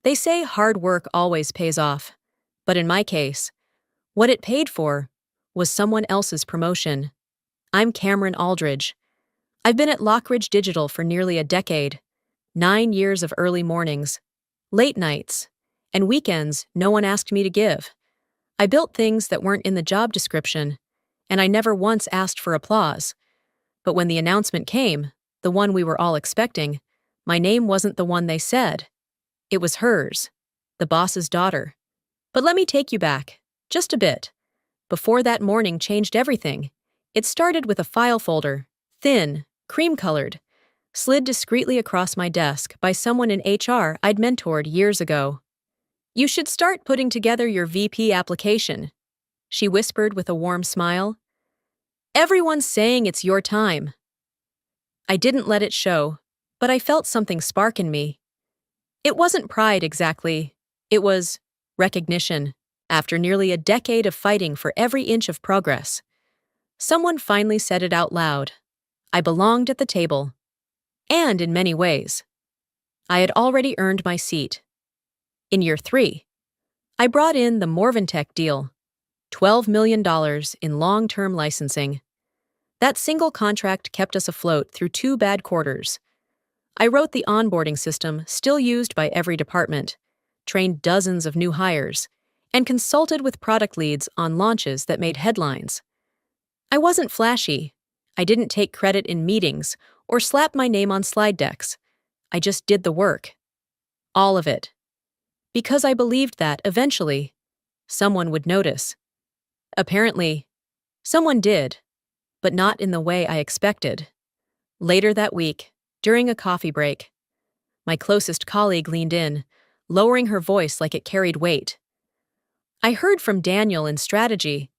They say hard work always pays off. But in my case, what it paid for was someone else's promotion. I'm Cameron Aldridge. I've been at Lockridge Digital for nearly a decade. 9 years of early mornings, late nights, and weekends no one asked me to give. I built things that weren't in the job description, and I never once asked for applause. But when the announcement came, the one we were all expecting, my name wasn't the one they said. It was hers, the boss's daughter. But let me take you back, just a bit. Before that morning changed everything, it started with a file folder, thin, cream-colored, slid discreetly across my desk by someone in HR I'd mentored years ago. "You should start putting together your VP application," she whispered with a warm smile. "Everyone's saying it's your time." I didn't let it show, but I felt something spark in me. It wasn't pride exactly. It was recognition. After nearly a decade of fighting for every inch of progress, someone finally said it out loud. I belonged at the table. And in many ways, I had already earned my seat. In year 3, I brought in the Morvantech deal, $12 million in long-term licensing. That single contract kept us afloat through 2 bad quarters. I wrote the onboarding system still used by every department, trained dozens of new hires, and consulted with product leads on launches that made headlines. I wasn't flashy. I didn't take credit in meetings or slap my name on slide decks. I just did the work. All of it. Because I believed that, eventually, someone would notice. Apparently, someone did, but not in the way I expected. Later that week, during a coffee break, my closest colleague leaned in, lowering her voice like it carried weight. "I heard from Daniel in strategy.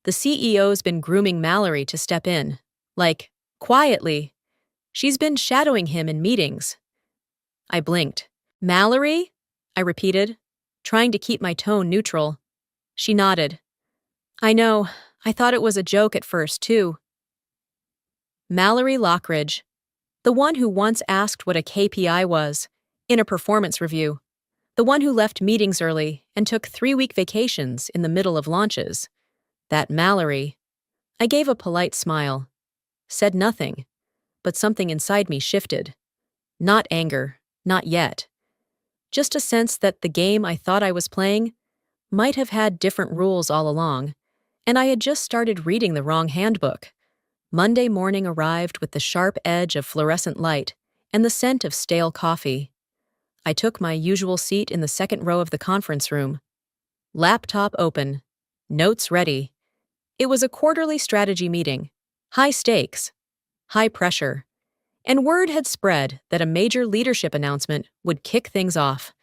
The CEO's been grooming Mallory to step in, like, quietly. She's been shadowing him in meetings." I blinked. "Mallory?" I repeated, trying to keep my tone neutral. She nodded. "I know. I thought it was a joke at first, too." Mallory Lockridge, the one who once asked what a KPI was in a performance review, the one who left meetings early and took 3-week vacations in the middle of launches. That Mallory. I gave a polite smile, said nothing, but something inside me shifted. Not anger, not yet. Just a sense that the game I thought I was playing might have had different rules all along, and I had just started reading the wrong handbook. Monday morning arrived with the sharp edge of fluorescent light and the scent of stale coffee. I took my usual seat in the second row of the conference room. Laptop open, notes ready. It was a quarterly strategy meeting, high stakes, high pressure, and word had spread that a major leadership announcement would kick things off.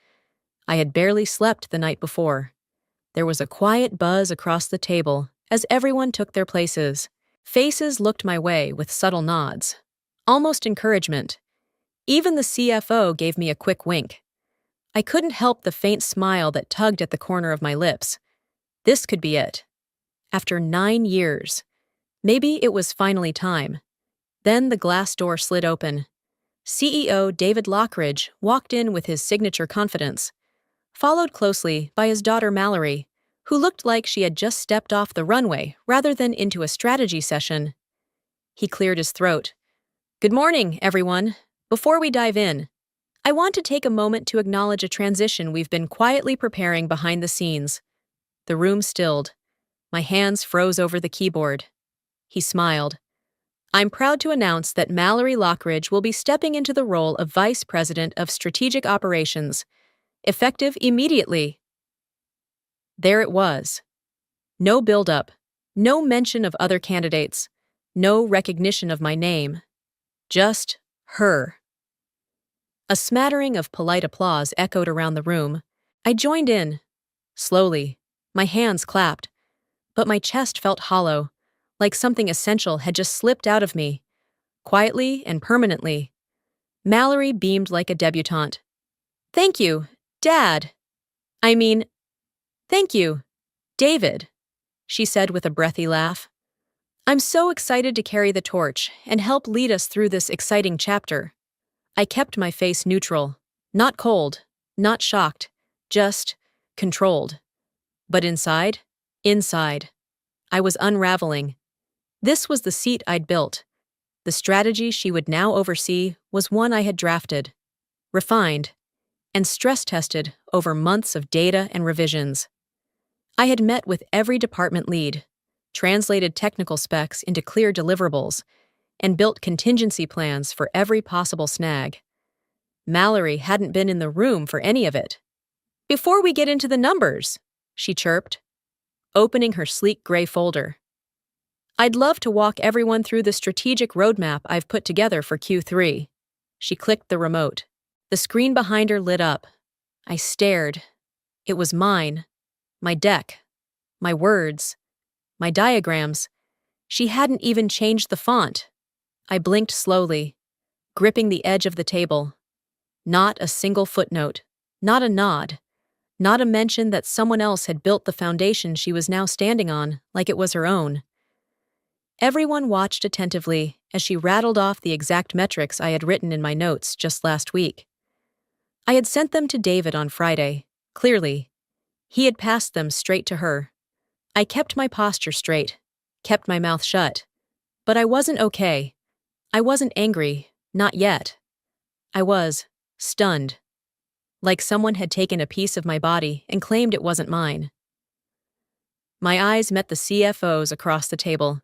I had barely slept the night before. There was a quiet buzz across the table as everyone took their places. Faces looked my way with subtle nods, almost encouragement. Even the CFO gave me a quick wink. I couldn't help the faint smile that tugged at the corner of my lips. This could be it. After 9 years, maybe it was finally time. Then the glass door slid open. CEO David Lockridge walked in with his signature confidence, followed closely by his daughter Mallory, who looked like she had just stepped off the runway rather than into a strategy session. He cleared his throat. "Good morning, everyone. Before we dive in, I want to take a moment to acknowledge a transition we've been quietly preparing behind the scenes." The room stilled. My hands froze over the keyboard. He smiled. "I'm proud to announce that Mallory Lockridge will be stepping into the role of Vice President of Strategic Operations, effective immediately." There it was. No build-up, no mention of other candidates, no recognition of my name. Just her. A smattering of polite applause echoed around the room. I joined in. Slowly, my hands clapped, but my chest felt hollow, like something essential had just slipped out of me, quietly and permanently. Mallory beamed like a debutante. "Thank you, Dad. Thank you, David," she said with a breathy laugh. "I'm so excited to carry the torch and help lead us through this exciting chapter." I kept my face neutral, not cold, Not shocked, just controlled. But inside, I was unraveling. This was the seat I'd built. The strategy she would now oversee was one I had drafted, refined, and stress-tested over months of data and revisions. I had met with every department lead, translated technical specs into clear deliverables, and built contingency plans for every possible snag. Mallory hadn't been in the room for any of it. "Before we get into the numbers," she chirped, opening her sleek gray folder, "I'd love to walk everyone through the strategic roadmap I've put together for Q3. She clicked the remote. The screen behind her lit up. I stared. It was mine. My deck. My words. My diagrams. She hadn't even changed the font. I blinked slowly, gripping the edge of the table. Not a single footnote. Not a nod. Not a mention that someone else had built the foundation she was now standing on like it was her own. Everyone watched attentively as she rattled off the exact metrics I had written in my notes just last week. I had sent them to David on Friday, clearly. He had passed them straight to her. I kept my posture straight, kept my mouth shut. But I wasn't okay. I wasn't angry, not yet. I was stunned. Like someone had taken a piece of my body and claimed it wasn't mine. My eyes met the CFO's across the table.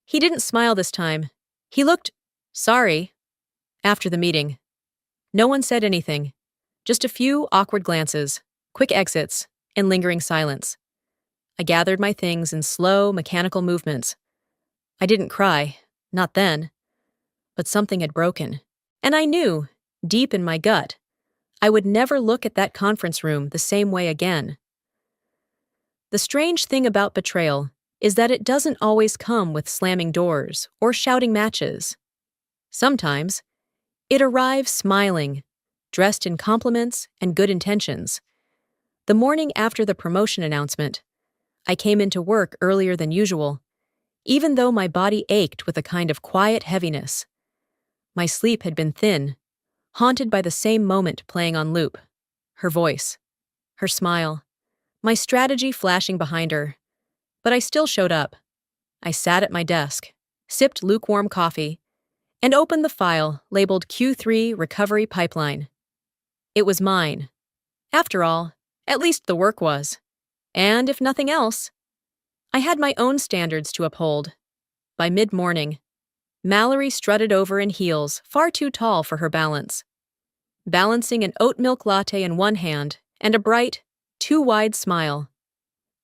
He didn't smile this time. He looked sorry after the meeting. No one said anything. Just a few awkward glances, quick exits, and lingering silence. I gathered my things in slow, mechanical movements. I didn't cry, not then. But something had broken. And I knew, deep in my gut, I would never look at that conference room the same way again. The strange thing about betrayal is that it doesn't always come with slamming doors or shouting matches. Sometimes, it arrives smiling, dressed in compliments and good intentions. The morning after the promotion announcement, I came into work earlier than usual, even though my body ached with a kind of quiet heaviness. My sleep had been thin, haunted by the same moment playing on loop. Her voice, her smile, my strategy flashing behind her. But I still showed up. I sat at my desk, sipped lukewarm coffee, and opened the file labeled Q3 Recovery Pipeline. It was mine. After all, at least the work was. And if nothing else, I had my own standards to uphold. By mid-morning, Mallory strutted over in heels far too tall for her balance, balancing an oat milk latte in one hand and a bright, too wide smile.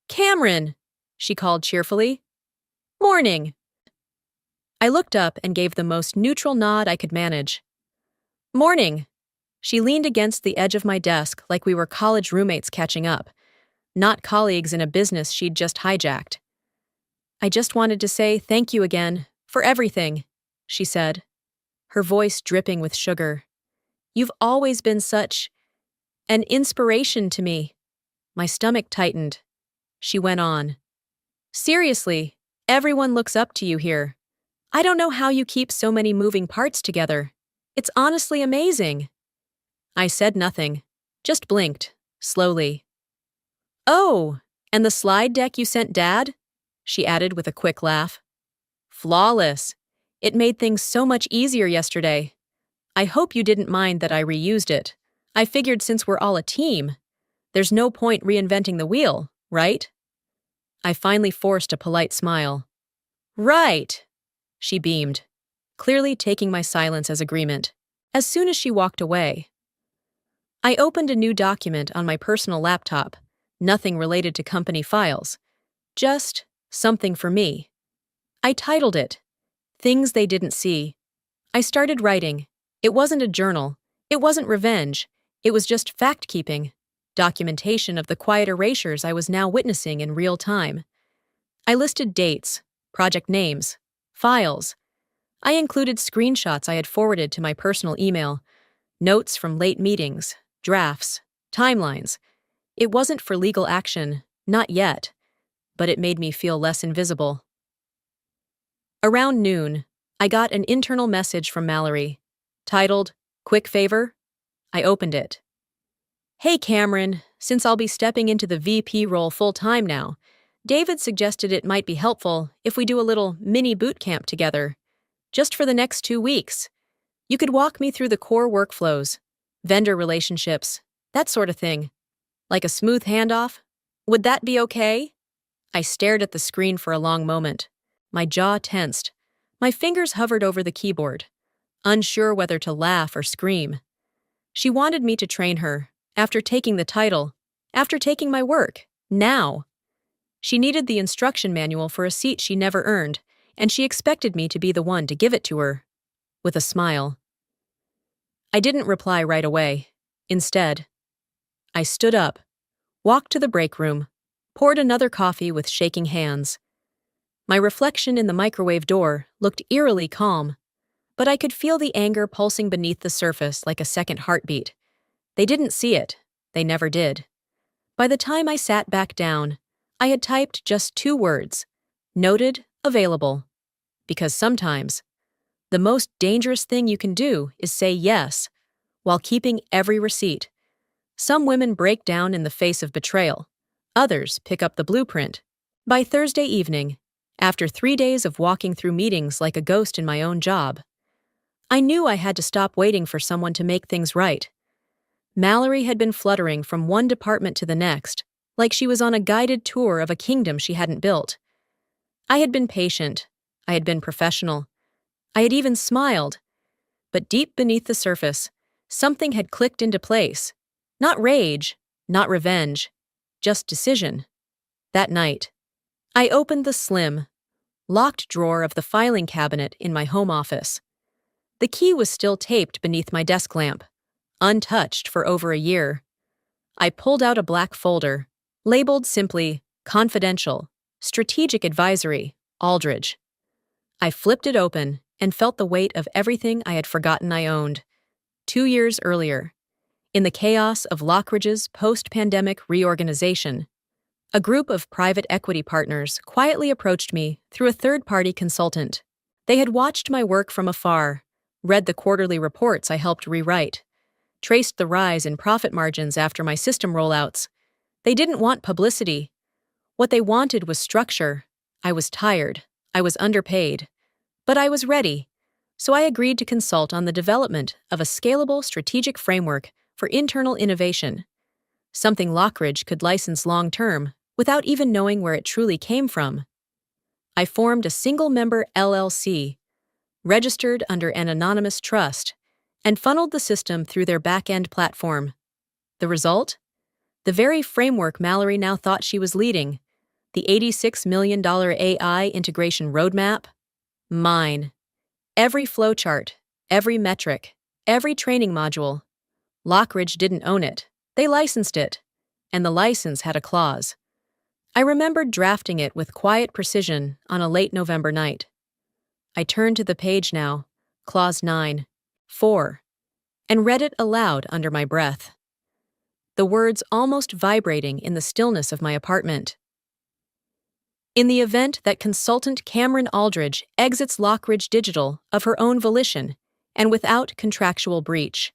"Cameron!" she called cheerfully. "Morning!" I looked up and gave the most neutral nod I could manage. "Morning!" She leaned against the edge of my desk like we were college roommates catching up, not colleagues in a business she'd just hijacked. "I just wanted to say thank you again, for everything," she said, her voice dripping with sugar. "You've always been such an inspiration to me." My stomach tightened. She went on. "Seriously, everyone looks up to you here. I don't know how you keep so many moving parts together. It's honestly amazing." I said nothing, just blinked, slowly. "Oh, and the slide deck you sent Dad?" she added with a quick laugh. "Flawless. It made things so much easier yesterday. I hope you didn't mind that I reused it. I figured since we're all a team, there's no point reinventing the wheel, right?" I finally forced a polite smile. "Right," she beamed, clearly taking my silence as agreement, as soon as she walked away. I opened a new document on my personal laptop, nothing related to company files, just something for me. I titled it, Things They Didn't See. I started writing. It wasn't a journal. It wasn't revenge. It was just fact-keeping, documentation of the quiet erasures I was now witnessing in real time. I listed dates, project names, files. I included screenshots I had forwarded to my personal email, notes from late meetings, drafts, timelines. It wasn't for legal action, not yet, but it made me feel less invisible. Around noon, I got an internal message from Mallory, titled, "Quick favor?" I opened it. Hey Cameron, since I'll be stepping into the VP role full time now, David suggested it might be helpful if we do a little mini boot camp together, just for the next 2 weeks. You could walk me through the core workflows, vendor relationships, that sort of thing. Like a smooth handoff? Would that be okay? I stared at the screen for a long moment. My jaw tensed. My fingers hovered over the keyboard, unsure whether to laugh or scream. She wanted me to train her, after taking the title, after taking my work, now. She needed the instruction manual for a seat she never earned, and she expected me to be the one to give it to her. With a smile. I didn't reply right away. Instead, I stood up, walked to the break room, poured another coffee with shaking hands. My reflection in the microwave door looked eerily calm, but I could feel the anger pulsing beneath the surface like a second heartbeat. They didn't see it. They never did. By the time I sat back down, I had typed just 2 words. Noted, available. Because sometimes, the most dangerous thing you can do is say yes, while keeping every receipt. Some women break down in the face of betrayal. Others pick up the blueprint. By Thursday evening, after 3 days of walking through meetings like a ghost in my own job, I knew I had to stop waiting for someone to make things right. Mallory had been fluttering from one department to the next, like she was on a guided tour of a kingdom she hadn't built. I had been patient. I had been professional. I had even smiled. But deep beneath the surface, something had clicked into place. Not rage, not revenge, just decision. That night, I opened the slim, locked drawer of the filing cabinet in my home office. The key was still taped beneath my desk lamp, untouched for over a year. I pulled out a black folder, labeled simply Confidential, Strategic Advisory, Aldridge. I flipped it open and felt the weight of everything I had forgotten I owned. 2 years earlier, in the chaos of Lockridge's post-pandemic reorganization, a group of private equity partners quietly approached me through a third-party consultant. They had watched my work from afar, read the quarterly reports I helped rewrite, traced the rise in profit margins after my system rollouts. They didn't want publicity. What they wanted was structure. I was tired. I was underpaid. But I was ready. So I agreed to consult on the development of a scalable strategic framework for internal innovation, something Lockridge could license long-term without even knowing where it truly came from. I formed a single-member LLC, registered under an anonymous trust, and funneled the system through their back-end platform. The result? The very framework Mallory now thought she was leading, the $86 million AI integration roadmap, mine. Every flowchart, every metric, every training module. Lockridge didn't own it. They licensed it, and the license had a clause. I remembered drafting it with quiet precision on a late November night. I turned to the page now, clause 9, 4, and read it aloud under my breath. The words almost vibrating in the stillness of my apartment. In the event that consultant Cameron Aldridge exits Lockridge Digital of her own volition and without contractual breach,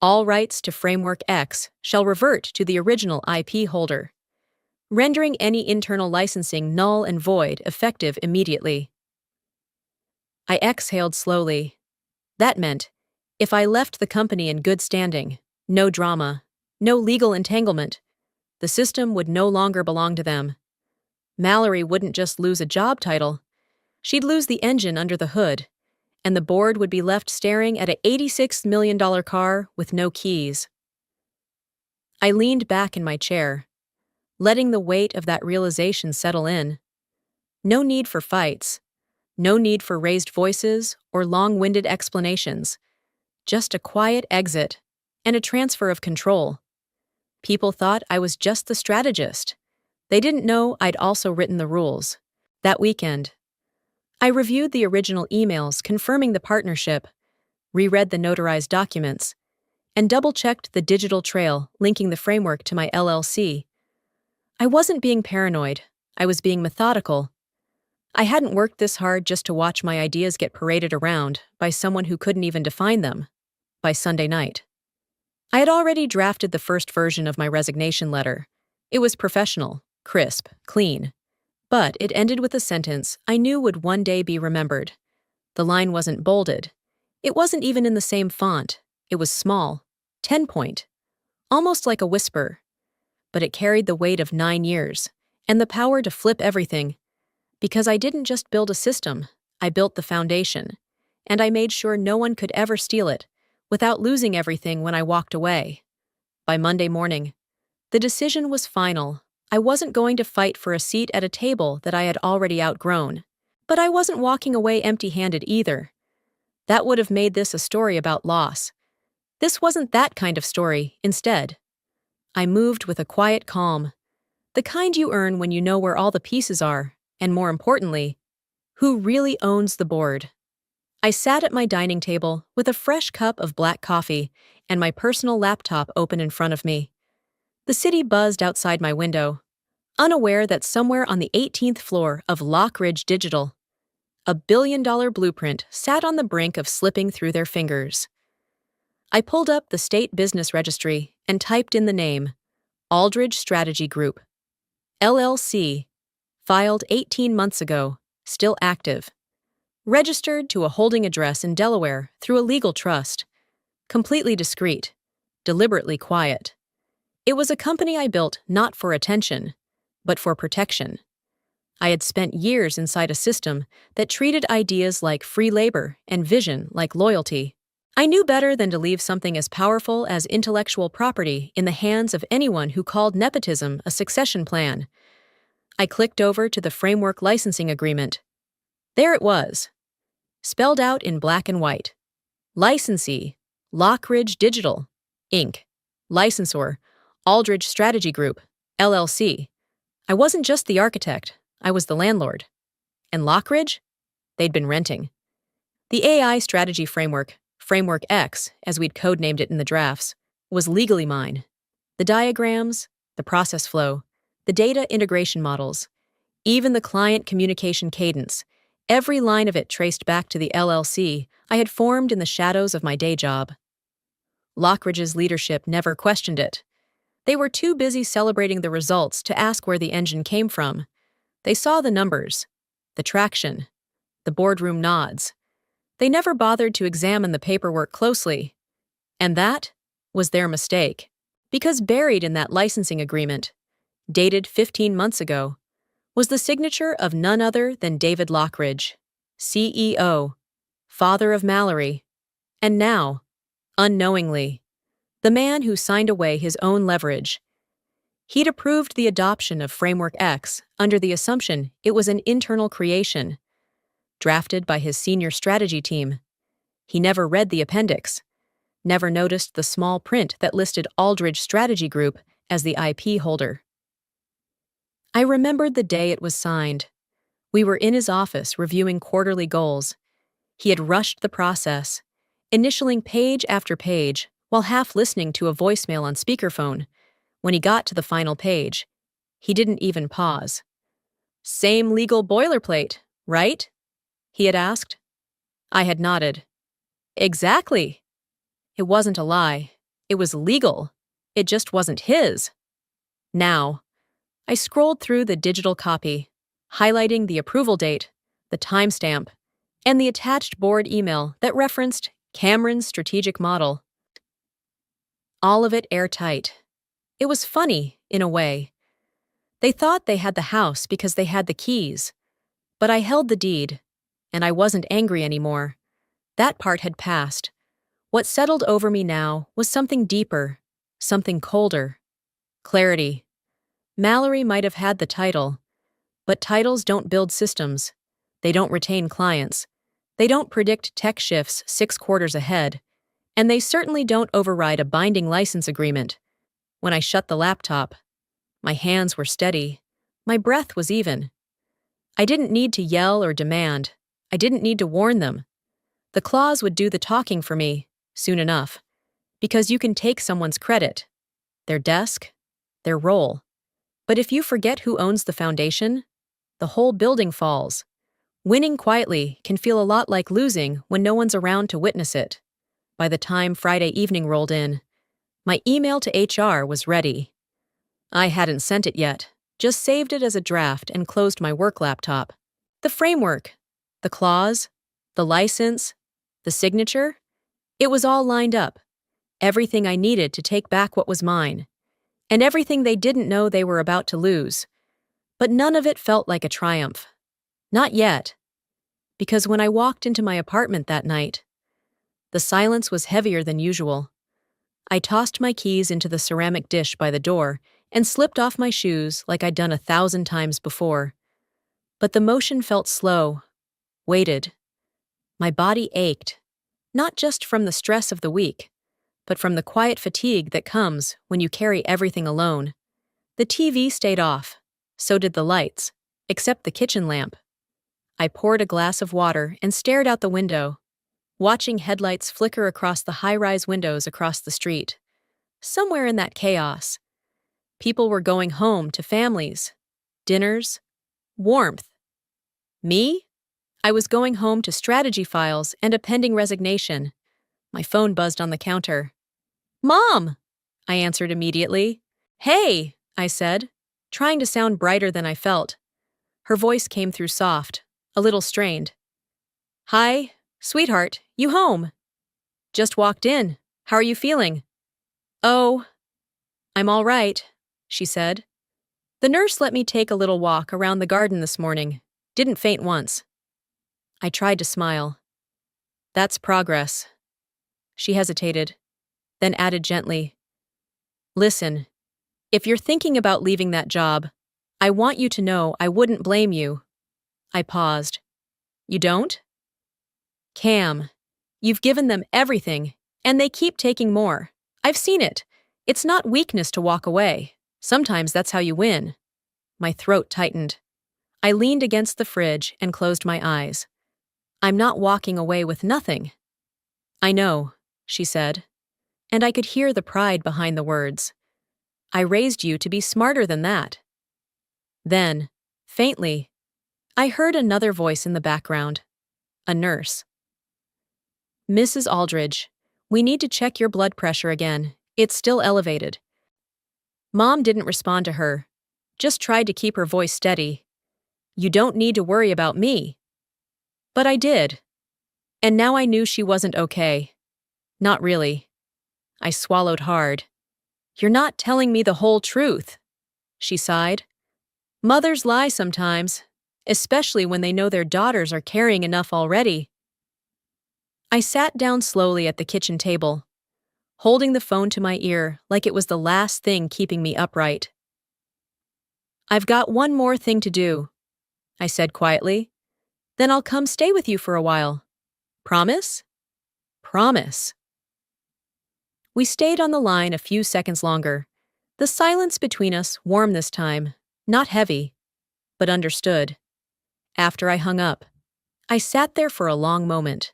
all rights to Framework X shall revert to the original IP holder, rendering any internal licensing null and void effective immediately. I exhaled slowly. That meant, if I left the company in good standing, no drama, no legal entanglement, the system would no longer belong to them. Mallory wouldn't just lose a job title, she'd lose the engine under the hood, and the board would be left staring at an $86 million car with no keys. I leaned back in my chair, letting the weight of that realization settle in. No need for fights, no need for raised voices or long-winded explanations, just a quiet exit and a transfer of control. People thought I was just the strategist. They didn't know I'd also written the rules. That weekend, I reviewed the original emails confirming the partnership, reread the notarized documents, and double-checked the digital trail linking the framework to my LLC. I wasn't being paranoid. I was being methodical. I hadn't worked this hard just to watch my ideas get paraded around by someone who couldn't even define them by Sunday night. I had already drafted the first version of my resignation letter. It was professional, crisp, clean. But it ended with a sentence I knew would one day be remembered. The line wasn't bolded. It wasn't even in the same font. It was small, 10-point, almost like a whisper. But it carried the weight of 9 years and the power to flip everything. Because I didn't just build a system, I built the foundation. And I made sure no one could ever steal it without losing everything when I walked away. By Monday morning, the decision was final. I wasn't going to fight for a seat at a table that I had already outgrown. But I wasn't walking away empty-handed either. That would have made this a story about loss. This wasn't that kind of story, instead. I moved with a quiet calm, the kind you earn when you know where all the pieces are, and more importantly, who really owns the board. I sat at my dining table with a fresh cup of black coffee and my personal laptop open in front of me. The city buzzed outside my window, unaware that somewhere on the 18th floor of Lockridge Digital, a billion-dollar blueprint sat on the brink of slipping through their fingers. I pulled up the state business registry and typed in the name, Aldridge Strategy Group, LLC, filed 18 months ago, still active. Registered to a holding address in Delaware through a legal trust. Completely discreet, deliberately quiet. It was a company I built not for attention, but for protection. I had spent years inside a system that treated ideas like free labor and vision like loyalty. I knew better than to leave something as powerful as intellectual property in the hands of anyone who called nepotism a succession plan. I clicked over to the framework licensing agreement. There it was, spelled out in black and white. Licensee, Lockridge Digital, Inc. Licensor, Aldridge Strategy Group, LLC. I wasn't just the architect, I was the landlord. And Lockridge? They'd been renting. The AI strategy framework, Framework X, as we'd codenamed it in the drafts, was legally mine. The diagrams, the process flow, the data integration models, even the client communication cadence, every line of it traced back to the LLC I had formed in the shadows of my day job. Lockridge's leadership never questioned it. They were too busy celebrating the results to ask where the engine came from. They saw the numbers, the traction, the boardroom nods. They never bothered to examine the paperwork closely. And that was their mistake. Because buried in that licensing agreement, dated 15 months ago, was the signature of none other than David Lockridge, CEO, father of Mallory, and now, unknowingly, the man who signed away his own leverage. He'd approved the adoption of Framework X under the assumption it was an internal creation, drafted by his senior strategy team. He never read the appendix, never noticed the small print that listed Aldridge Strategy Group as the IP holder. I remembered the day it was signed. We were in his office reviewing quarterly goals. He had rushed the process, initialing page after page while half listening to a voicemail on speakerphone. When he got to the final page, he didn't even pause. "Same legal boilerplate, right?" he had asked. I had nodded. "Exactly." It wasn't a lie. It was legal. It just wasn't his. Now, I scrolled through the digital copy, highlighting the approval date, the timestamp, and the attached board email that referenced Cameron's strategic model. All of it airtight. It was funny, in a way. They thought they had the house because they had the keys. But I held the deed, and I wasn't angry anymore. That part had passed. What settled over me now was something deeper, something colder. Clarity. Mallory might have had the title, but titles don't build systems. They don't retain clients. They don't predict tech shifts 6 quarters ahead. And they certainly don't override a binding license agreement. When I shut the laptop, my hands were steady. My breath was even. I didn't need to yell or demand. I didn't need to warn them. The clause would do the talking for me, soon enough. Because you can take someone's credit, their desk, their role. But if you forget who owns the foundation, the whole building falls. Winning quietly can feel a lot like losing when no one's around to witness it. By the time Friday evening rolled in, My email to HR was ready. I hadn't sent it yet, just saved it as a draft and closed my work laptop. The framework, the clause, the license, the signature, it was all lined up. Everything I needed to take back what was mine, and everything they didn't know they were about to lose. But none of it felt like a triumph. Not yet. Because when I walked into my apartment that night, the silence was heavier than usual. I tossed my keys into the ceramic dish by the door and slipped off my shoes like I'd done 1,000 times before. But the motion felt slow, weighted. My body ached, not just from the stress of the week, but from the quiet fatigue that comes when you carry everything alone. The TV stayed off, so did the lights, except the kitchen lamp. I poured a glass of water and stared out the window, watching headlights flicker across the high-rise windows across the street. Somewhere in that chaos, people were going home to families, dinners, warmth. Me? I was going home to strategy files and a pending resignation. My phone buzzed on the counter. "Mom!" I answered immediately. "Hey!" I said, trying to sound brighter than I felt. Her voice came through soft, a little strained. "Hi, sweetheart, you home?" "Just walked in. How are you feeling?" "Oh, I'm all right," she said. "The nurse let me take a little walk around the garden this morning. Didn't faint once." I tried to smile. "That's progress." She hesitated, then added gently, "Listen, if you're thinking about leaving that job, I want you to know I wouldn't blame you." I paused. "You don't?" "Cam, you've given them everything, and they keep taking more. I've seen it. It's not weakness to walk away. Sometimes that's how you win." My throat tightened. I leaned against the fridge and closed my eyes. "I'm not walking away with nothing." "I know," she said, and I could hear the pride behind the words. "I raised you to be smarter than that." Then, faintly, I heard another voice in the background, a nurse. "Mrs. Aldridge, we need to check your blood pressure again. It's still elevated." Mom didn't respond to her, just tried to keep her voice steady. "You don't need to worry about me." But I did. And now I knew she wasn't okay. Not really. I swallowed hard. "You're not telling me the whole truth," she sighed. "Mothers lie sometimes, especially when they know their daughters are carrying enough already." I sat down slowly at the kitchen table, holding the phone to my ear like it was the last thing keeping me upright. "I've got one more thing to do," I said quietly. "Then I'll come stay with you for a while. Promise?" "Promise." We stayed on the line a few seconds longer. The silence between us warm this time, not heavy, but understood. After I hung up, I sat there for a long moment,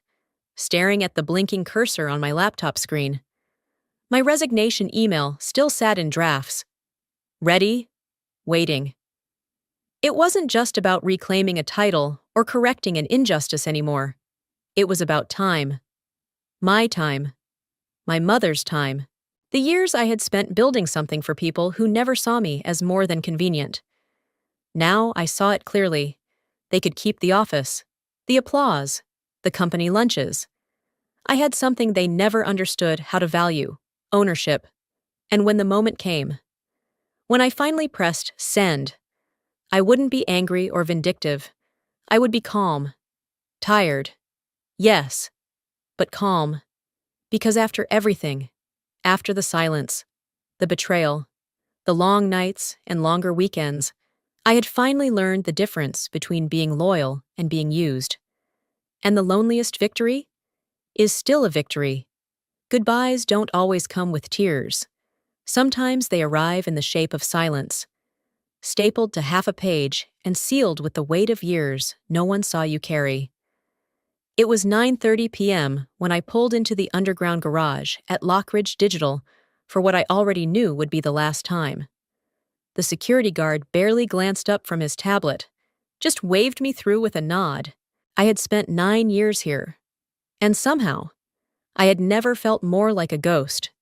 staring at the blinking cursor on my laptop screen. My resignation email still sat in drafts. Ready, waiting. It wasn't just about reclaiming a title or correcting an injustice anymore. It was about time. My time. My mother's time. The years I had spent building something for people who never saw me as more than convenient. Now I saw it clearly. They could keep the office, the applause, the company lunches. I had something they never understood how to value, ownership. And when the moment came, when I finally pressed send, I wouldn't be angry or vindictive. I would be calm. Tired. Yes, but calm. Because after everything, after the silence, the betrayal, the long nights and longer weekends, I had finally learned the difference between being loyal and being used. And the loneliest victory is still a victory. Goodbyes don't always come with tears. Sometimes they arrive in the shape of silence, stapled to half a page and sealed with the weight of years no one saw you carry. It was 9:30 p.m. when I pulled into the underground garage at Lockridge Digital for what I already knew would be the last time. The security guard barely glanced up from his tablet, just waved me through with a nod. I had spent 9 years here, and somehow, I had never felt more like a ghost.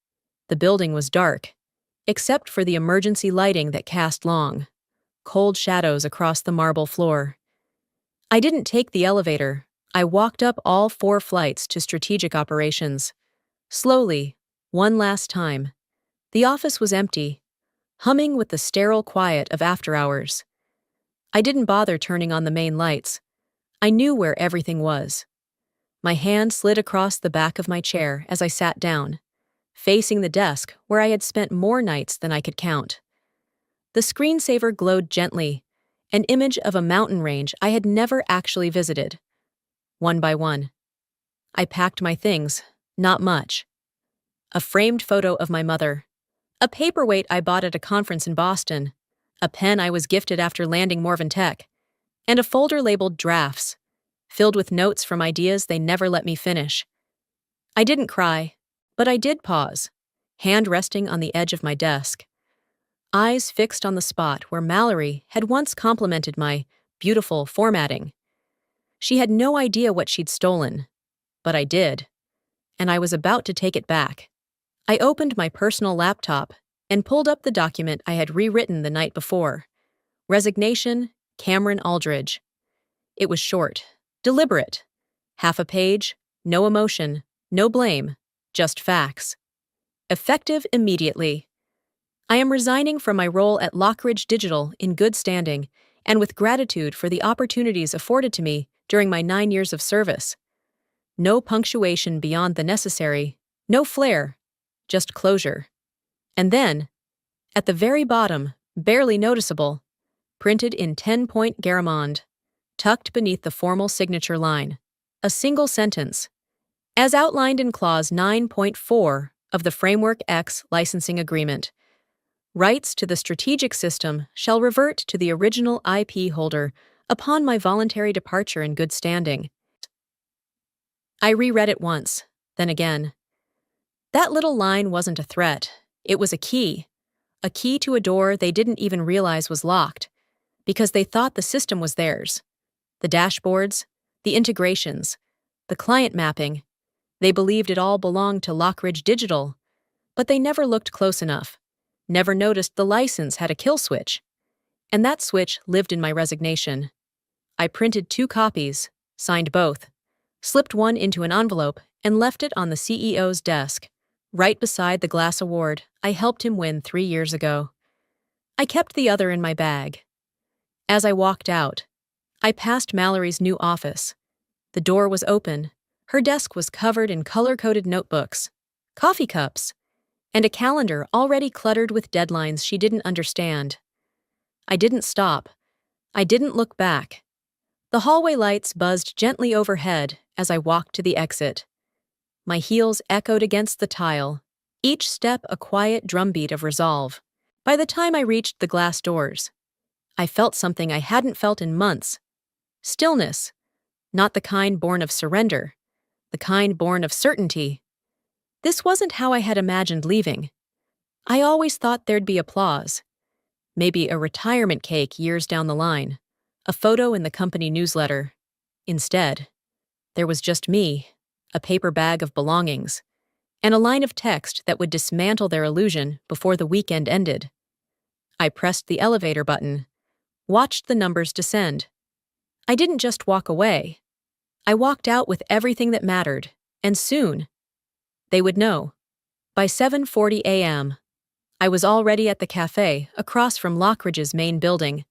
The building was dark, except for the emergency lighting that cast long, cold shadows across the marble floor. I didn't take the elevator. I walked up all 4 flights to strategic operations. Slowly, one last time. The office was empty, humming with the sterile quiet of after hours. I didn't bother turning on the main lights. I knew where everything was. My hand slid across the back of my chair as I sat down, facing the desk where I had spent more nights than I could count. The screensaver glowed gently, an image of a mountain range I had never actually visited. One by one, I packed my things, not much. A framed photo of my mother, a paperweight I bought at a conference in Boston, a pen I was gifted after landing Morvan Tech, and a folder labeled drafts, filled with notes from ideas they never let me finish. I didn't cry, but I did pause, hand resting on the edge of my desk, eyes fixed on the spot where Mallory had once complimented my beautiful formatting. She had no idea what she'd stolen, but I did, and I was about to take it back. I opened my personal laptop and pulled up the document I had rewritten the night before. Resignation, Cameron Aldridge. It was short, deliberate. Half a page, no emotion, no blame, just facts. Effective immediately. I am resigning from my role at Lockridge Digital in good standing and with gratitude for the opportunities afforded to me during my 9 years of service. No punctuation beyond the necessary, no flair, just closure. And then, at the very bottom, barely noticeable, printed in 10-point Garamond, tucked beneath the formal signature line, a single sentence, as outlined in Clause 9.4 of the Framework X licensing agreement. Rights to the strategic system shall revert to the original IP holder upon my voluntary departure in good standing. I reread it once, then again. That little line wasn't a threat. It was a key to a door they didn't even realize was locked, because they thought the system was theirs. The dashboards, the integrations, the client mapping, they believed it all belonged to Lockridge Digital, but they never looked close enough, never noticed the license had a kill switch. And that switch lived in my resignation. I printed 2 copies, signed both, slipped one into an envelope, and left it on the CEO's desk, right beside the glass award I helped him win 3 years ago. I kept the other in my bag. As I walked out, I passed Mallory's new office. The door was open. Her desk was covered in color-coded notebooks, coffee cups, and a calendar already cluttered with deadlines she didn't understand. I didn't stop. I didn't look back. The hallway lights buzzed gently overhead as I walked to the exit. My heels echoed against the tile, each step a quiet drumbeat of resolve. By the time I reached the glass doors, I felt something I hadn't felt in months. Stillness, not the kind born of surrender, the kind born of certainty. This wasn't how I had imagined leaving. I always thought there'd be applause. Maybe a retirement cake years down the line, a photo in the company newsletter. Instead, there was just me, a paper bag of belongings, and a line of text that would dismantle their illusion before the weekend ended. I pressed the elevator button, watched the numbers descend. I didn't just walk away. I walked out with everything that mattered, and soon, they would know. By 7:40 a.m., I was already at the cafe across from Lockridge's main building.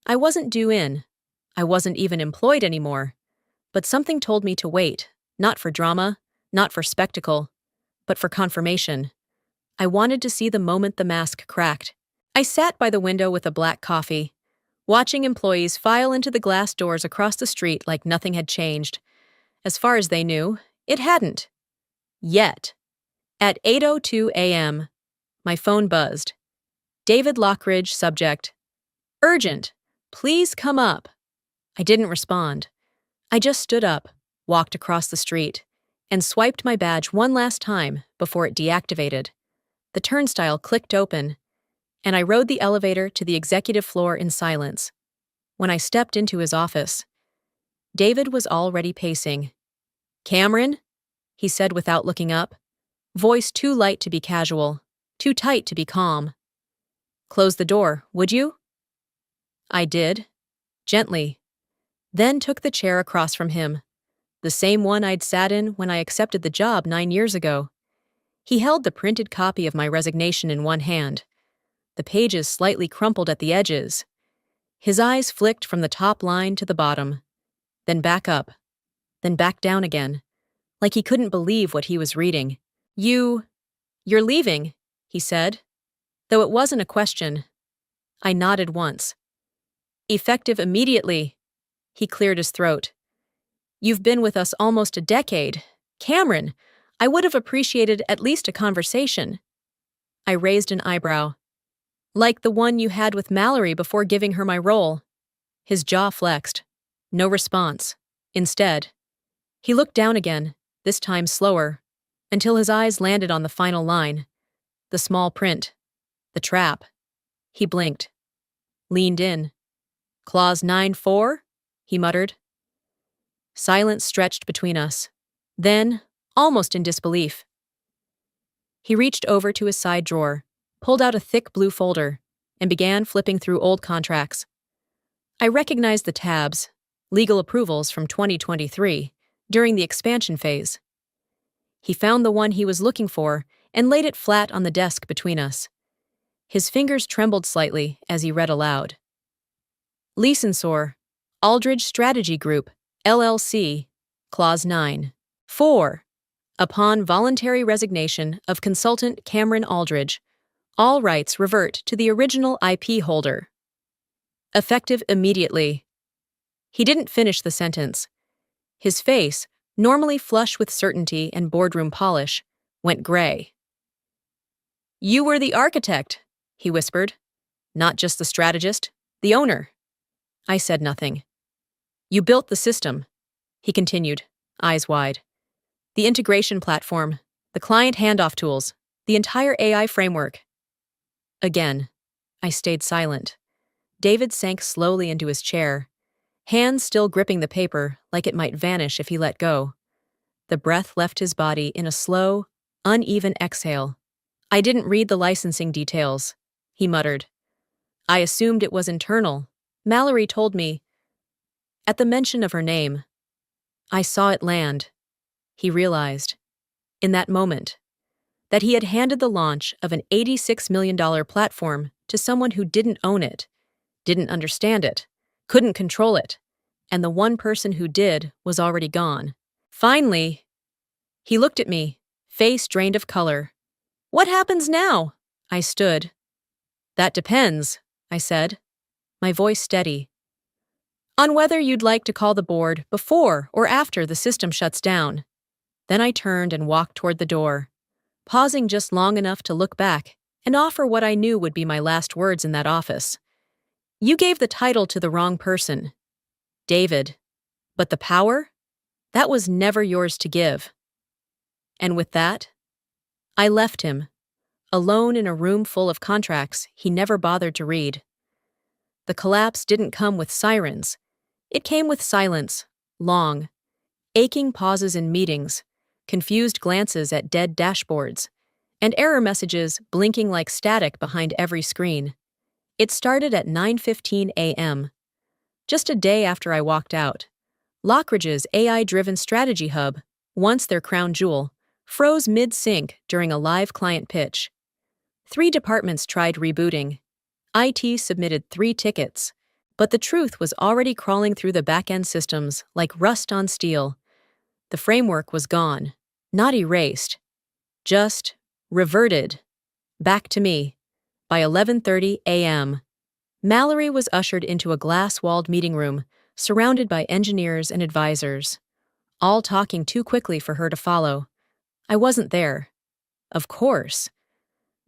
I wasn't due in. I wasn't even employed anymore. But something told me to wait, not for drama, not for spectacle, but for confirmation. I wanted to see the moment the mask cracked. I sat by the window with a black coffee, watching employees file into the glass doors across the street like nothing had changed. As far as they knew, it hadn't. Yet. At 8:02 a.m., my phone buzzed. David Lockridge, subject. Urgent. Please come up. I didn't respond. I just stood up, walked across the street, and swiped my badge one last time before it deactivated. The turnstile clicked open, and I rode the elevator to the executive floor in silence. When I stepped into his office, David was already pacing. Cameron, he said without looking up, Voice too light to be casual, too tight to be calm. Close the door, would you? I did, gently, then took the chair across from him, the same one I'd sat in when I accepted the job 9 years ago. He held the printed copy of my resignation in one hand, the pages slightly crumpled at the edges. His eyes flicked from the top line to the bottom, then back up, then back down again, like he couldn't believe what he was reading. You're leaving, he said, though it wasn't a question. I nodded once. Effective immediately. He cleared his throat. You've been with us almost a decade. Cameron, I would have appreciated at least a conversation. I raised an eyebrow. Like the one you had with Mallory before giving her my role. His jaw flexed. No response. Instead, he looked down again, this time slower, until his eyes landed on the final line. The small print. The trap. He blinked. Leaned in. Clause 9-4? He muttered. Silence stretched between us. Then, almost in disbelief, he reached over to his side drawer, pulled out a thick blue folder, and began flipping through old contracts. I recognized the tabs, legal approvals from 2023, during the expansion phase. He found the one he was looking for and laid it flat on the desk between us. His fingers trembled slightly as he read aloud. Licensor, Aldridge Strategy Group, LLC, Clause 9. 4. Upon voluntary resignation of consultant Cameron Aldridge, all rights revert to the original IP holder. Effective immediately. He didn't finish the sentence. His face, normally flush with certainty and boardroom polish, went gray. You were the architect, he whispered. Not just the strategist, the owner. I said nothing. You built the system, he continued, eyes wide. The integration platform, the client handoff tools, the entire AI framework. Again, I stayed silent. David sank slowly into his chair, hands still gripping the paper like it might vanish if he let go. The breath left his body in a slow, uneven exhale. I didn't read the licensing details, he muttered. I assumed it was internal. Mallory told me. At the mention of her name, I saw it land. He realized, in that moment, that he had handed the launch of an $86 million platform to someone who didn't own it, didn't understand it, couldn't control it, and the one person who did was already gone. Finally, he looked at me, face drained of color. What happens now? I stood. That depends, I said, my voice steady. On whether you'd like to call the board before or after the system shuts down. Then I turned and walked toward the door, pausing just long enough to look back and offer what I knew would be my last words in that office. You gave the title to the wrong person, David, but the power? That was never yours to give. And with that, I left him, alone in a room full of contracts he never bothered to read. The collapse didn't come with sirens. It came with silence, long, aching pauses in meetings, confused glances at dead dashboards, and error messages blinking like static behind every screen. It started at 9:15 a.m. Just a day after I walked out. Lockridge's AI-driven strategy hub, once their crown jewel, froze mid-sync during a live client pitch. 3 departments tried rebooting. IT submitted 3 tickets, but the truth was already crawling through the back-end systems like rust on steel. The framework was gone, not erased, just reverted. Back to me. By 11:30 a.m., Mallory was ushered into a glass-walled meeting room, surrounded by engineers and advisors, all talking too quickly for her to follow. I wasn't there. Of course.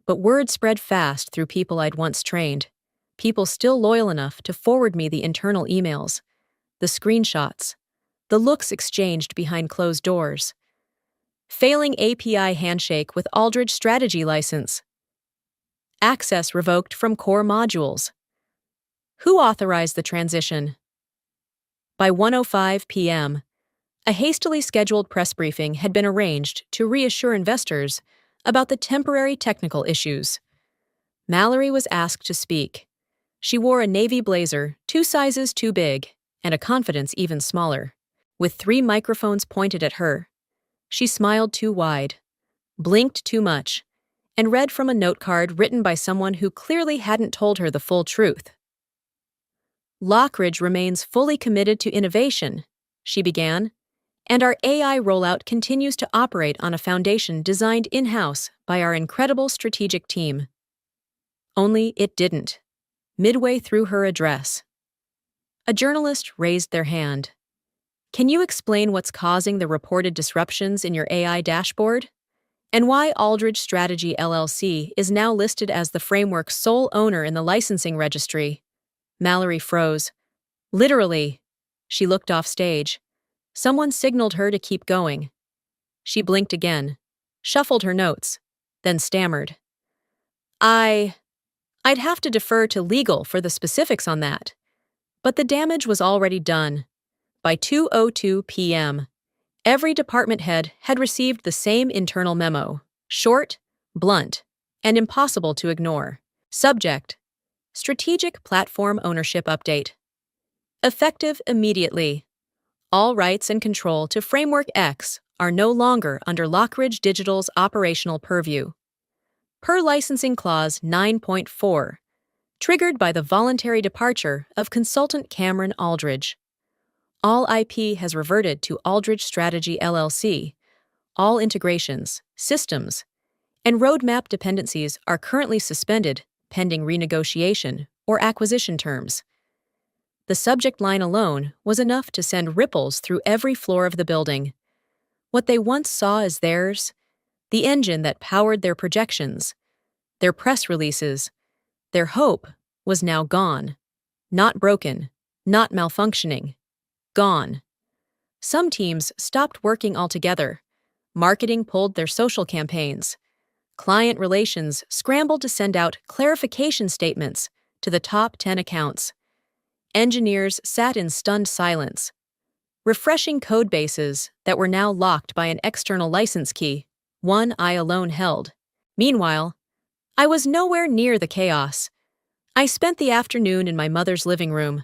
But word spread fast through people I'd once trained, people still loyal enough to forward me the internal emails, the screenshots, the looks exchanged behind closed doors. Failing API handshake with Aldridge Strategy license. Access revoked from core modules. Who authorized the transition? By 1:05 p.m., A hastily scheduled press briefing had been arranged to reassure investors about the temporary technical issues. Mallory was asked to speak. She wore a navy blazer 2 sizes too big and a confidence even smaller. With 3 microphones pointed at her, she smiled too wide, blinked too much, and read from a note card written by someone who clearly hadn't told her the full truth. Lockridge remains fully committed to innovation, she began, and our AI rollout continues to operate on a foundation designed in-house by our incredible strategic team. Only it didn't. Midway through her address, a journalist raised their hand. Can you explain what's causing the reported disruptions in your AI dashboard? And why Aldridge Strategy LLC is now listed as the framework's sole owner in the licensing registry? Mallory froze. Literally. She looked off stage. Someone signaled her to keep going. She blinked again, shuffled her notes, then stammered. I'd have to defer to legal for the specifics on that. But the damage was already done. By 2:02 p.m., every department head had received the same internal memo, short, blunt, and impossible to ignore. Subject: Strategic Platform Ownership Update. Effective immediately. All rights and control to Framework X are no longer under Lockridge Digital's operational purview. Per Licensing Clause 9.4, triggered by the voluntary departure of consultant Cameron Aldridge. All IP has reverted to Aldridge Strategy LLC. All integrations, systems, and roadmap dependencies are currently suspended pending renegotiation or acquisition terms. The subject line alone was enough to send ripples through every floor of the building. What they once saw as theirs, the engine that powered their projections, their press releases, their hope, was now gone. Not broken, not malfunctioning. Gone. Some teams stopped working altogether. Marketing pulled their social campaigns. Client relations scrambled to send out clarification statements to the top 10 accounts. Engineers sat in stunned silence, refreshing code bases that were now locked by an external license key, one I alone held. Meanwhile, I was nowhere near the chaos. I spent the afternoon in my mother's living room,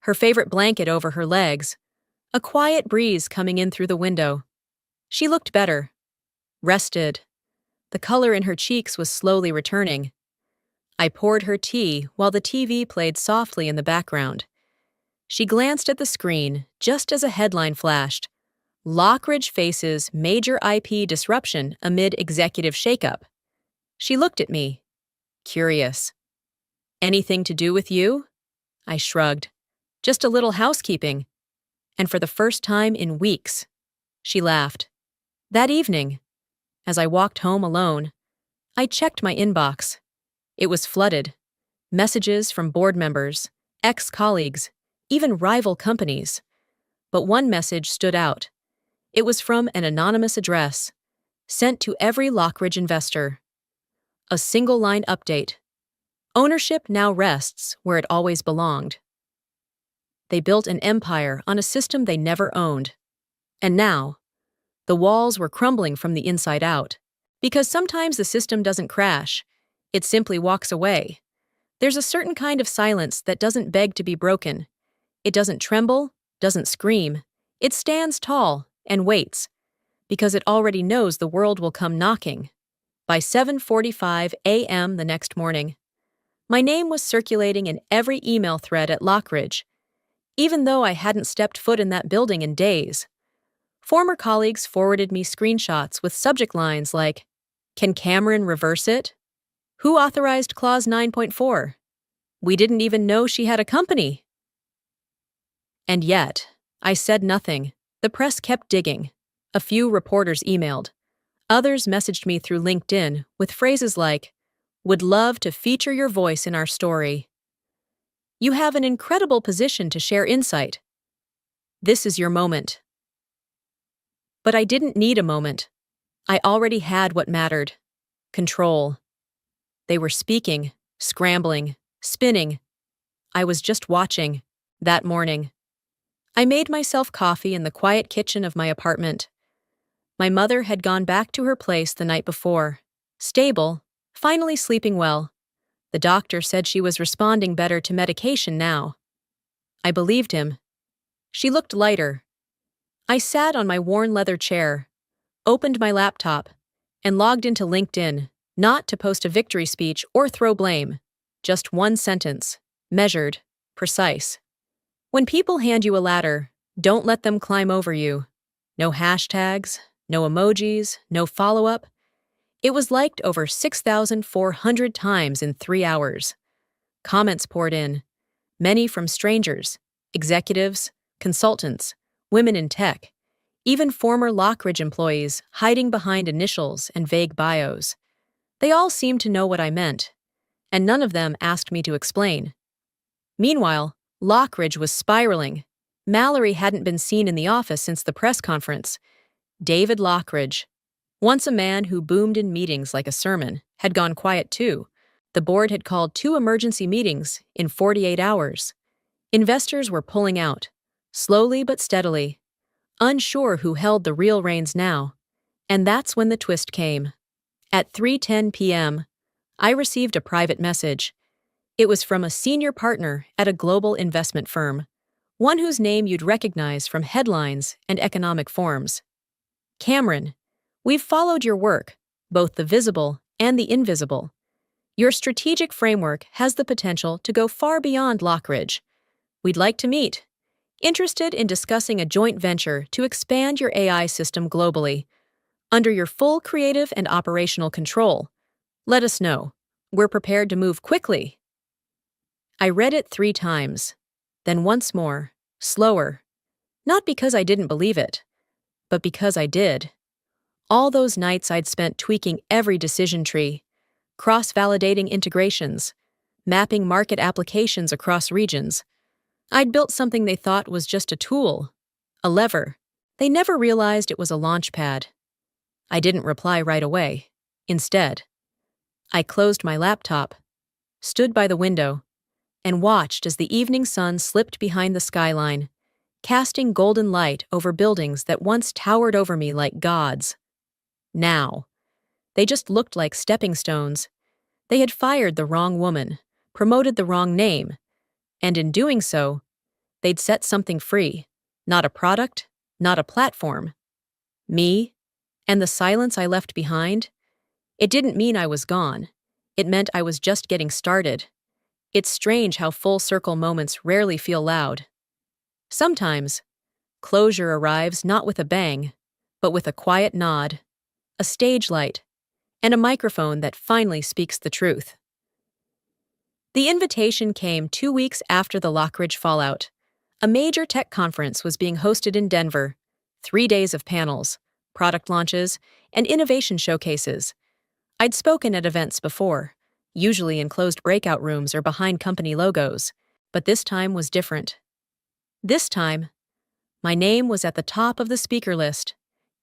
her favorite blanket over her legs, a quiet breeze coming in through the window. She looked better, rested. The color in her cheeks was slowly returning. I poured her tea while the TV played softly in the background. She glanced at the screen just as a headline flashed. Lockridge faces major IP disruption amid executive shakeup. She looked at me, curious. Anything to do with you? I shrugged. Just a little housekeeping. And for the first time in weeks, she laughed. That evening, as I walked home alone, I checked my inbox. It was flooded. Messages from board members, ex-colleagues, even rival companies. But one message stood out. It was from an anonymous address, sent to every Lockridge investor. A single-line update. Ownership now rests where it always belonged. They built an empire on a system they never owned. And now, the walls were crumbling from the inside out. Because sometimes the system doesn't crash. It simply walks away. There's a certain kind of silence that doesn't beg to be broken. It doesn't tremble, doesn't scream. It stands tall and waits, because it already knows the world will come knocking. By 7:45 a.m. the next morning, my name was circulating in every email thread at Lockridge, even though I hadn't stepped foot in that building in days. Former colleagues forwarded me screenshots with subject lines like, "Can Cameron reverse it? Who authorized Clause 9.4? We didn't even know she had a company." And yet, I said nothing. The press kept digging. A few reporters emailed. Others messaged me through LinkedIn with phrases like, "Would love to feature your voice in our story. You have an incredible position to share insight. This is your moment." But I didn't need a moment. I already had what mattered. Control. They were speaking, scrambling, spinning. I was just watching. That morning, I made myself coffee in the quiet kitchen of my apartment. My mother had gone back to her place the night before. Stable, finally sleeping well. The doctor said she was responding better to medication now. I believed him. She looked lighter. I sat on my worn leather chair, opened my laptop, and logged into LinkedIn, not to post a victory speech or throw blame. Just one sentence, measured, precise. When people hand you a ladder, don't let them climb over you. No hashtags, no emojis, no follow-up. It was liked over 6,400 times in 3 hours. Comments poured in, many from strangers, executives, consultants, women in tech, even former Lockridge employees hiding behind initials and vague bios. They all seemed to know what I meant, and none of them asked me to explain. Meanwhile, Lockridge was spiraling. Mallory hadn't been seen in the office since the press conference. David Lockridge, once a man who boomed in meetings like a sermon, had gone quiet too. The board had called 2 emergency meetings in 48 hours. Investors were pulling out, slowly but steadily, unsure who held the real reins now. And that's when the twist came. At 3:10 p.m., I received a private message. It was from a senior partner at a global investment firm, one whose name you'd recognize from headlines and economic forums. Cameron, we've followed your work, both the visible and the invisible. Your strategic framework has the potential to go far beyond Lockridge. We'd like to meet. Interested in discussing a joint venture to expand your AI system globally, under your full creative and operational control. Let us know. We're prepared to move quickly. I read it 3 times, then once more, slower. Not because I didn't believe it, but because I did. All those nights I'd spent tweaking every decision tree, cross-validating integrations, mapping market applications across regions. I'd built something they thought was just a tool, a lever. They never realized it was a launch pad. I didn't reply right away. Instead, I closed my laptop, stood by the window, and watched as the evening sun slipped behind the skyline, casting golden light over buildings that once towered over me like gods. Now, they just looked like stepping stones. They had fired the wrong woman, promoted the wrong name, and in doing so, they'd set something free. Not a product, not a platform. Me, and the silence I left behind. It didn't mean I was gone. It meant I was just getting started. It's strange how full-circle moments rarely feel loud. Sometimes, closure arrives not with a bang, but with a quiet nod, a stage light, and a microphone that finally speaks the truth. The invitation came 2 weeks after the Lockridge fallout. A major tech conference was being hosted in Denver. 3 days of panels, product launches, and innovation showcases. I'd spoken at events before, usually in closed breakout rooms or behind company logos, but this time was different. This time, my name was at the top of the speaker list.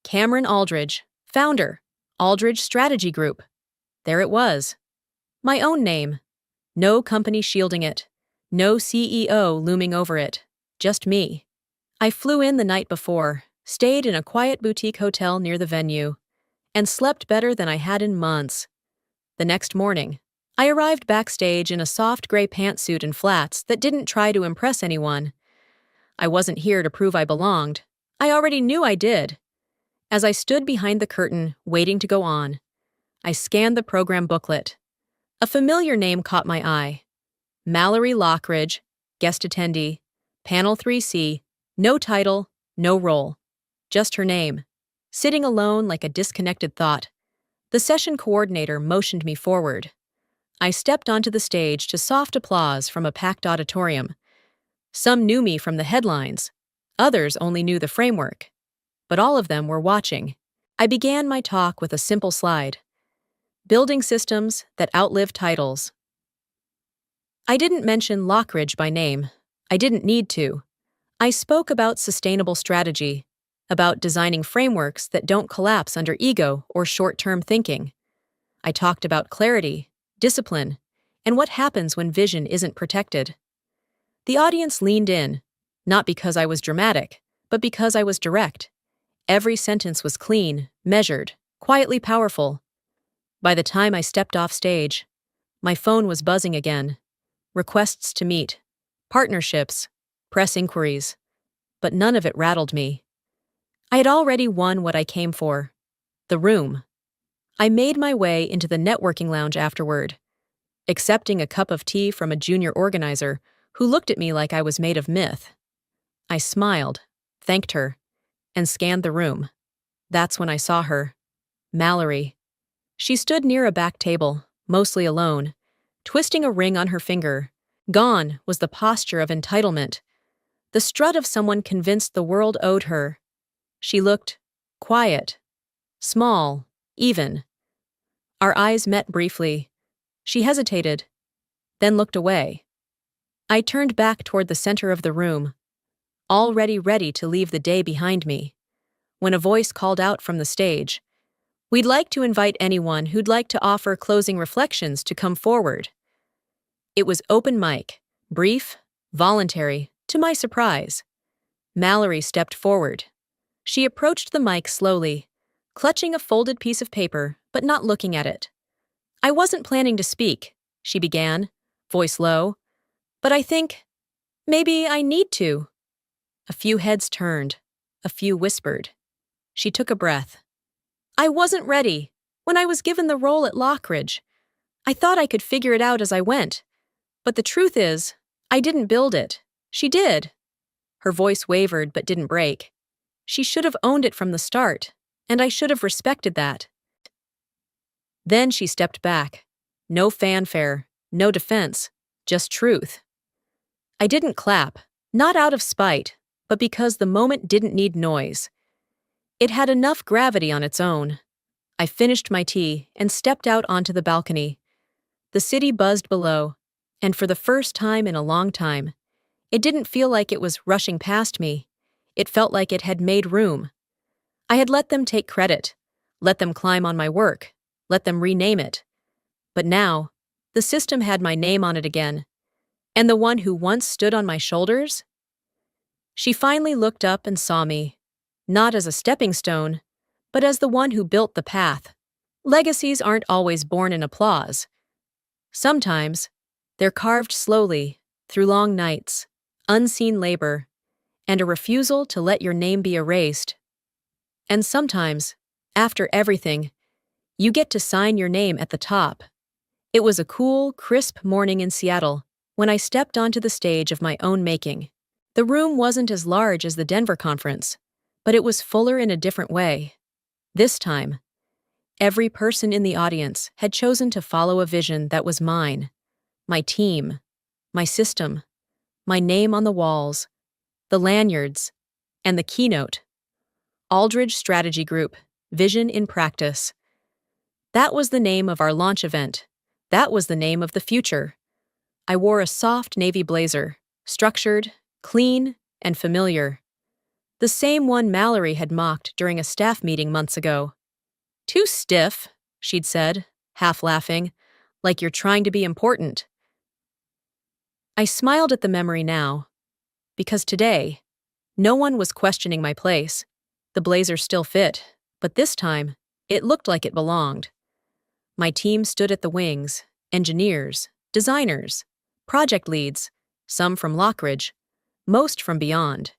Cameron Aldridge, founder, Aldridge Strategy Group. There it was. My own name. No company shielding it. No CEO looming over it. Just me. I flew in the night before, stayed in a quiet boutique hotel near the venue, and slept better than I had in months. The next morning, I arrived backstage in a soft gray pantsuit and flats that didn't try to impress anyone. I wasn't here to prove I belonged. I already knew I did. As I stood behind the curtain, waiting to go on, I scanned the program booklet. A familiar name caught my eye. Mallory Lockridge, guest attendee, Panel 3C, no title, no role. Just her name. Sitting alone like a disconnected thought. The session coordinator motioned me forward. I stepped onto the stage to soft applause from a packed auditorium. Some knew me from the headlines. Others only knew the framework. But all of them were watching. I began my talk with a simple slide. Building systems that outlive titles. I didn't mention Lockridge by name. I didn't need to. I spoke about sustainable strategy, about designing frameworks that don't collapse under ego or short-term thinking. I talked about clarity, discipline, and what happens when vision isn't protected. The audience leaned in, Not because I was dramatic, but because I was direct. Every sentence was clean, measured, quietly powerful. By the time I stepped off stage, my phone was buzzing again. Requests to meet, partnerships, press inquiries. But none of it rattled me. I had already won what I came for: the room. I made my way into the networking lounge afterward, accepting a cup of tea from a junior organizer who looked at me like I was made of myth. I smiled, thanked her, and scanned the room. That's when I saw her. Mallory. She stood near a back table, mostly alone, twisting a ring on her finger. Gone was the posture of entitlement, the strut of someone convinced the world owed her. She looked quiet, small, even. Our eyes met briefly. She hesitated, then looked away. I turned back toward the center of the room, already ready to leave the day behind me, when a voice called out from the stage, "We'd like to invite anyone who'd like to offer closing reflections to come forward." It was open mic, brief, voluntary, to my surprise. Mallory stepped forward. She approached the mic slowly, clutching a folded piece of paper, but not looking at it. "I wasn't planning to speak," she began, voice low, "but I think maybe I need to." A few heads turned, a few whispered. She took a breath. "I wasn't ready. When I was given the role at Lockridge, I thought I could figure it out as I went. But the truth is, I didn't build it. She did." Her voice wavered but didn't break. "She should have owned it from the start, and I should have respected that." Then she stepped back. No fanfare, no defense, just truth. I didn't clap, not out of spite, but because the moment didn't need noise. It had enough gravity on its own. I finished my tea and stepped out onto the balcony. The city buzzed below, and for the first time in a long time, it didn't feel like it was rushing past me. It felt like it had made room. I had let them take credit, let them climb on my work, let them rename it. But now, the system had my name on it again. And the one who once stood on my shoulders? She finally looked up and saw me, not as a stepping stone, but as the one who built the path. Legacies aren't always born in applause. Sometimes, they're carved slowly, through long nights, unseen labor, and a refusal to let your name be erased. And sometimes, after everything, you get to sign your name at the top. It was a cool, crisp morning in Seattle when I stepped onto the stage of my own making. The room wasn't as large as the Denver conference, but it was fuller in a different way. This time, every person in the audience had chosen to follow a vision that was mine. My team, my system, my name on the walls, the lanyards, and the keynote. Aldridge Strategy Group, Vision in Practice. That was the name of our launch event. That was the name of the future. I wore a soft navy blazer, structured, clean, and familiar. The same one Mallory had mocked during a staff meeting months ago. "Too stiff," she'd said, half laughing, "like you're trying to be important." I smiled at the memory now, because today, no one was questioning my place. The blazer still fit, but this time, it looked like it belonged. My team stood at the wings, engineers, designers, project leads, some from Lockridge, most from beyond,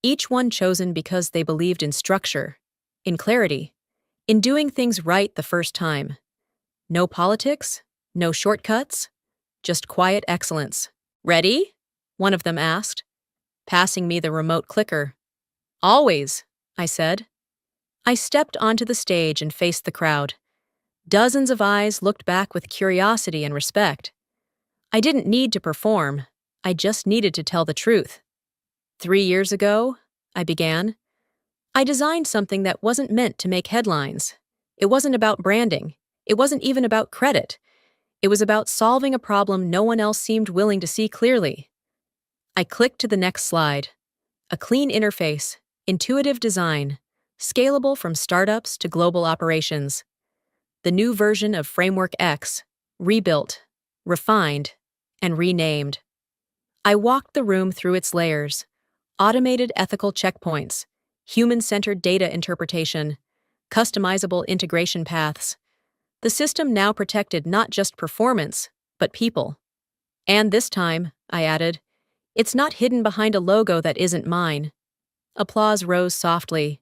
each one chosen because they believed in structure, in clarity, in doing things right the first time. No politics, no shortcuts, just quiet excellence. "Ready?" one of them asked, passing me the remote clicker. "Always," I said. I stepped onto the stage and faced the crowd. Dozens of eyes looked back with curiosity and respect. I didn't need to perform, I just needed to tell the truth. 3 years ago, I began, I designed something that wasn't meant to make headlines. It wasn't about branding. It wasn't even about credit. It was about solving a problem no one else seemed willing to see clearly. I clicked to the next slide. A clean interface, intuitive design, scalable from startups to global operations. The new version of Framework X, rebuilt, refined, and renamed. I walked the room through its layers, automated ethical checkpoints, human-centered data interpretation, customizable integration paths. The system now protected not just performance, but people. And this time, I added, it's not hidden behind a logo that isn't mine. Applause rose softly.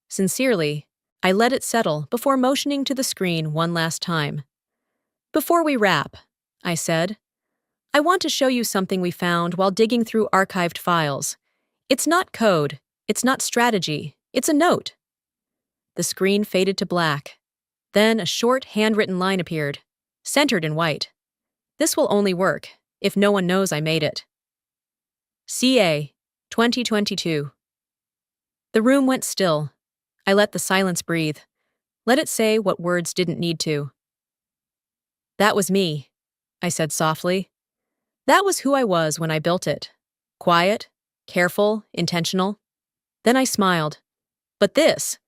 Sincerely, I let it settle before motioning to the screen one last time. Before we wrap, I said, I want to show you something we found while digging through archived files. It's not code, it's not strategy, it's a note. The screen faded to black. Then a short, handwritten line appeared, centered in white. This will only work if no one knows I made it. CA, 2022. The room went still. I let the silence breathe. Let it say what words didn't need to. That was me, I said softly. That was who I was when I built it. Quiet, careful, intentional. Then I smiled. But this.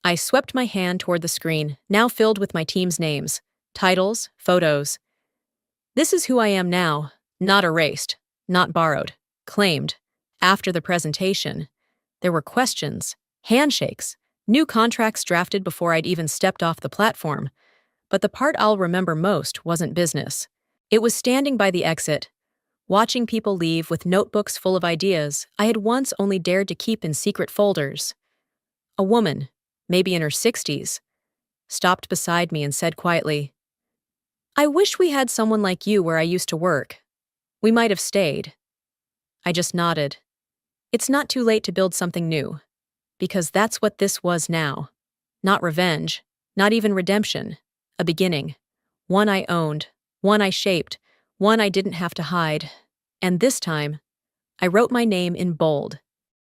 I swept my hand toward the screen, now filled with my team's names, titles, photos. This is who I am now, not erased, not borrowed, claimed. After the presentation, there were questions, handshakes, new contracts drafted before I'd even stepped off the platform. But the part I'll remember most wasn't business. It was standing by the exit, watching people leave with notebooks full of ideas I had once only dared to keep in secret folders. A woman, maybe in her 60s, stopped beside me and said quietly, I wish we had someone like you where I used to work. We might have stayed. I just nodded. It's not too late to build something new. Because that's what this was now. Not revenge, not even redemption. A beginning. One I owned, one I shaped, one I didn't have to hide. And this time, I wrote my name in bold,